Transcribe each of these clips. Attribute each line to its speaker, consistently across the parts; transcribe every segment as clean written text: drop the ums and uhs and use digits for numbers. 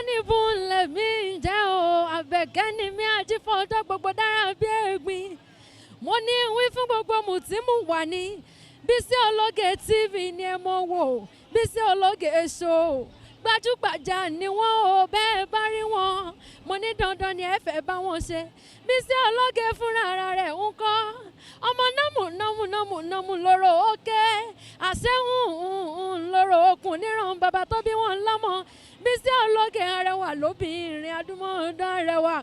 Speaker 1: níbo ńlẹ̀ mi jẹ́ o Àbẹ̀kẹ́ ni mi àjífọ́jọ́ gbogbo dára bí ẹ̀gbin mo ní wí fún gbogbo mùtímù wà ní Bísí Ológe TV ni ẹ mọ̀ wò Bísí Ológe show gbajúgbajà ni wọ́n o bẹ́ẹ̀ bá rí wọn mo ní dandan ni ẹ fẹ́ bá wọn ṣe Bísí Ológe fúnra ara rẹ̀ ń kọ́ ọmọ námù lóró òkè àṣẹ́hùn lóró okùn níran bàbá tó bí wọn lọ́mọ Bísí Ológe arẹwà lóbìnrin adúmọ̀ọ́dán arẹwà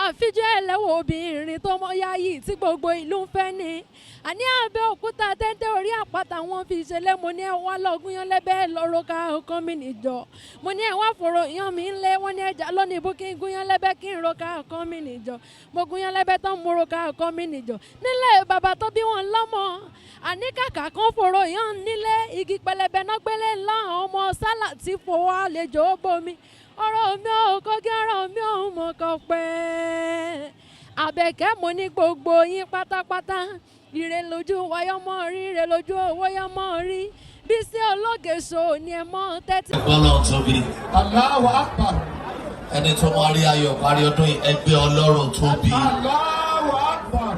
Speaker 1: àfijọ́ ẹlẹ́wọ̀ obìnrin tó mọ yáyì tí gbogbo ìlú ń fẹ́ ni àní Abẹ́òkúta tẹ́tẹ́ orí àpáta wọn fi ṣẹlẹ̀ mo ní ẹ wá lọ́gùn yan lẹ́bẹ̀ẹ́ lọ́rọ́ ká ọkàn mi nìjọ mo ní ẹ wá fòrò yan mi ńlẹ̀ wọ́n ní ẹja lónìí bó kí n gún yan lẹ́bẹ̀ẹ́ kí n ro ká ọkàn mi nìjọ mo gún yan lẹ́bẹ̀ẹ́ tán mo ro ká ọkàn mi nìjọ nílẹ̀ bàbá tó bí wọn lọ́mọ àní kàkà kan fòrò yan nílé igi pẹlẹbẹ náà gbélé ńlá ọmọ sálà tí fowó àlejò bomi ọ̀rọ̀ mi ò kọ́gí ọ̀rọ̀ mi ò mọ̀ kọ́ pẹ́ Àbẹ̀kẹ́ mo ní gbogbo yín pátápátá ire lójú wáyọ́mọ́ rí ire lójú owó yọ́mọ́ rí Bísí Ológe show ni ẹ mọ́ tẹ́tí.
Speaker 2: Ọlọ́run tóbi.
Speaker 3: Allahu Akbar.
Speaker 2: Ẹni tó máa rí ayọ̀ parí ọdún yìí ẹgbẹ́ Ọlọ́run tóbi.
Speaker 3: Allahu Akbar.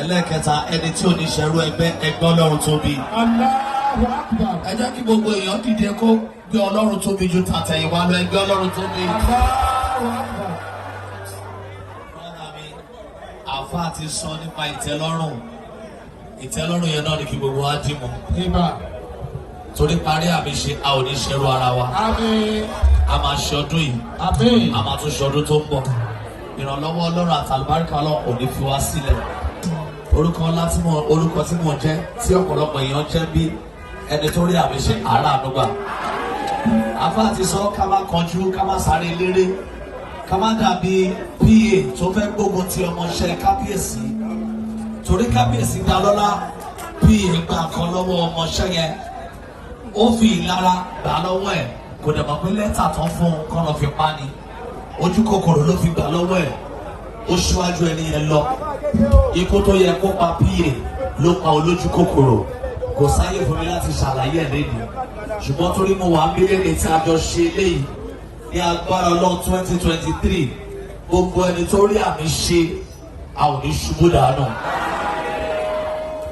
Speaker 2: Ẹlẹ́kẹta ẹni tí ò ní ṣẹrú ẹgbẹ́ Ọlọ́run tóbi.
Speaker 3: Allahu Akbar.
Speaker 2: Ẹ jẹ́ kí gbogbo èèyàn dìde kó gbé Ọlọ́run tóbi ju tàtẹ̀yìnwá lọ ẹgbẹ́ Ọlọ́run tóbi.
Speaker 3: Allahu Akbar.
Speaker 2: Àfáà ti sọ nípa ìtẹ́lọ́rùn yẹn náà ni kí gbogbo wa dì mọ́. Torí parí àmì ṣe a ò ní ṣẹrú ara wa. A máa ṣe ọdún yìí. A máa tún ṣe ọdún tó ń bọ̀. Ìrànlọ́wọ́ Ọlọ́run àtàlùbáríkà Ọlọ́run kò ní fi wá sílẹ̀. Orúkọ tí mo jẹ́ tí ọ̀pọ̀lọpọ̀ èèyàn jẹ́ bí ẹni tó rí àmì ṣe àárà àdúgbà. Àfáà ti sọ ká má kánjú ká má sáré léré ká má dàbí PA tó fẹ́ gbógun ti ọmọọṣẹ́ kábíyèsí. Torí kábíyèsí dá lọ́lá PA gbà kan lọ́wọ́ ọmọọṣẹ́ yẹn ó fi ìlara gbà lọ́wọ́ ẹ̀ kò dẹ̀ mọ̀ pé lẹ́tà tán fún un kọ́ lọ fi pa ni ojú kòkòrò ló fi gbà lọ́wọ́ ẹ̀ ó ṣíwájú ẹni yẹn lọ ikú tó yẹ kó pa PA ló pa olójú kòkòrò kò sáyé fún mi láti ṣàlàyé ẹ̀ lẹ́nu ṣùgbọ́n torí mo wà ń bí lẹ́nu tí a jọ ṣe léyìí ní agbára Ọlọ́run 2023 gbogbo ẹni tó rí àmì ṣe a ò ní ṣubú dànù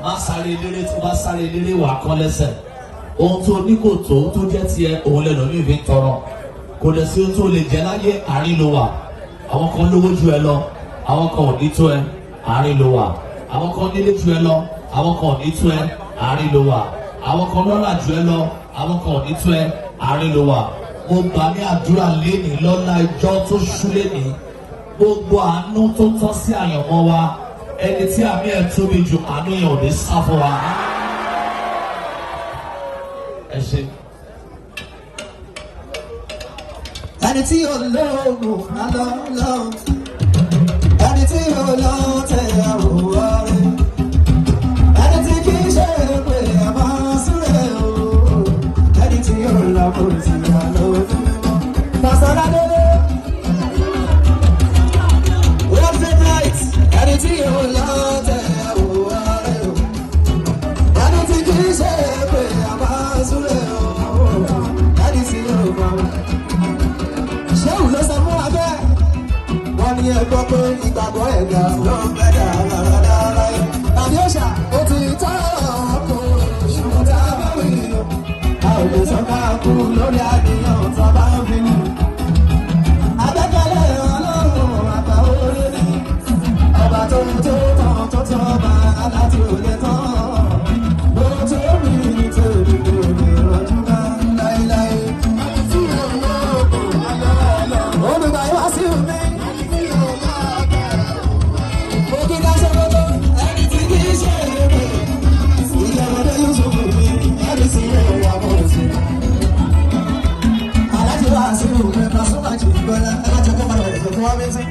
Speaker 2: má sáré eléré tí bá sáré eléré wà kọ́ lẹ́sẹ̀ ohun tó ní kò tó tó jẹ́ tiẹ̀ òun lẹ́nu mi fi ń tọrọ kò dẹ̀ sí ohun tó lè jẹ́ láyé àárín ló wà àwọn kan lówó ju ẹ lọ àwọn kan ò ní tó ẹ àárín ló wà àwọn kan nílé ju ẹ lọ àwọn kan ò ní tó ẹ àárín ló wà àwọn kan lọ́lá ju ẹ lọ àwọn kan ò ní tó ẹ àárín ló wà mo gbà ní àdúrà lénìí lọ́lá ìjọ tó ṣú lénìí gbogbo àánú tó tọ́ sí àyànmọ́ wa ẹni tí àmì ẹ̀ tóbi ju àánú yẹn ò ní sá fún wa. Ẹ ṣé.
Speaker 4: Ẹni tí yóò lóògùn lálọ́ lọ́wọ́ ẹni tí yóò lọ́wọ́ tẹ̀ àwòrán rẹ̀ ẹni tí kì í ṣe pé a máa súré o ẹni tí yóò lọ́wọ́ tí a lọ́wọ́ fún mi mọ́. Pàṣẹ délé Wednesday night ẹni tí yóò lọ́wọ́ tẹ̀ àwòrán rẹ̀ ẹni tí kì í ṣe pé a máa súré o ẹni tí yóò lọ́wọ́. Ṣéun ló sọ fún wa bẹ́ẹ̀. Wọ́n ní ẹgbọ́ pé ìgbàgbọ́ ẹ̀dá ló ń bẹ́ dáradára. Tàbí òṣà ó ti tọ́ ọkùnrin ṣùgbọ́n tá a bá wí lò. A ò lè sọ ká kú lórí àníyàn tá a bá ń fi ní. Àgbẹ́kẹ̀lé Ọlọ́run àgbà orí ni. Ọba tó ń tó tán tó tán ọba aláti ò lè tán. Bó tó rí ní tèmi kò ní rọjú náà láéláé. Olùgbà yóò wá sí omi. Mo kí ká ṣe gbogbo ẹni tí kì í ṣe èrè. Ìjọba yóò ṣòfò mi, ẹni tí yóò wà mọ́ sí. Aláàjì wá sí omi, Pasuma Jù Bọ́lá, alájọ kọ́ máa rẹ̀ tó wá mí sí.